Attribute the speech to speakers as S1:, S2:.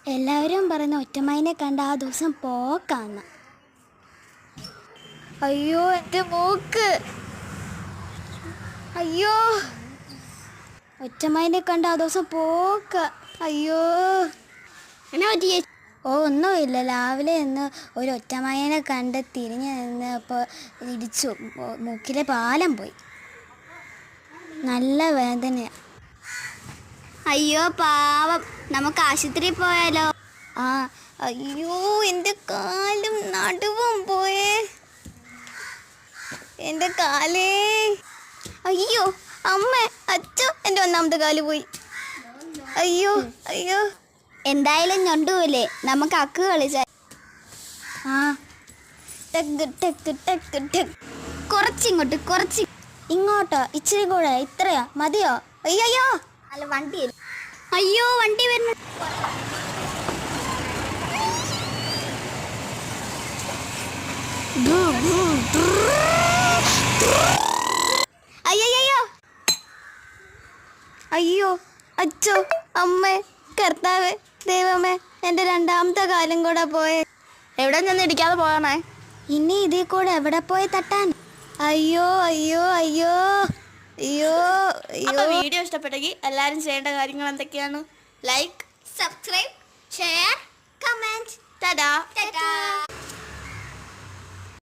S1: എല്ലാവരും പറയുന്ന ഒറ്റമൈനെ കണ്ട ആ ദിവസം പോക്കാന്ന്. അയ്യോ എൻ്റെ മൂക്ക്, അയ്യോ ഒറ്റമൈനെ കണ്ട ആ ദിവസം പോക്ക. അയ്യോ
S2: എന്നാ പറ്റിയേ?
S1: ഓ ഒന്നുമില്ല, രാവിലെ നിന്ന് ഒരു ഒറ്റമൈനെ കണ്ട് തിരിഞ്ഞ് നിന്ന് അപ്പോൾ ഇടിച്ചു, മൂക്കിലെ പാലം പോയി. നല്ല വേദനയാണ്.
S2: അയ്യോ പാവം, നമുക്ക് ആശുപത്രിയിൽ പോയാലോ?
S1: ആ അയ്യോ എൻ്റെ കാലും നടുവും പോയേ, എൻ്റെ കാലേ. അയ്യോ അമ്മ, അച്ഛോ, എൻ്റെ ഒന്നാമത്തെ കാല് പോയി. അയ്യോ അയ്യോ.
S2: എന്തായാലും ഞൊണ്ടുപോലെ നമുക്ക് അക്ക് കളിച്ചാൽ.
S1: ആ ടെക്ക് ടെക്ക് ടെക്ക് ടെക്ക്.
S2: കുറച്ചിങ്ങോട്ട്, കുറച്ച്
S1: ഇങ്ങോട്ടോ, ഇച്ചിരി കൂടെ, ഇത്രയോ മതിയോ? അയ്യോ
S2: അല്ല വണ്ടി. അയ്യോ വണ്ടി വരുന്നു.
S1: അയ്യോ അയ്യോ, അച്ഛോ, അമ്മേ, കർത്താവേ, ദൈവമേ, എൻ്റെ രണ്ടാമത്തെ കാലം കൂടെ പോയേ.
S2: എവിടെ നിന്ന് ഇടിക്കാതെ പോകണേ?
S1: ഇനി ഇതിൽ കൂടെ എവിടെ പോയി തട്ടാൻ? അയ്യോ അയ്യോ അയ്യോ അയ്യോ അയ്യോ.
S2: വീഡിയോ ഇഷ്ടപ്പെട്ടെങ്കിൽ എല്ലാവരും ചെയ്യേണ്ട കാര്യങ്ങൾ എന്തൊക്കെയാണ്? Like, subscribe, share, comment. Tata.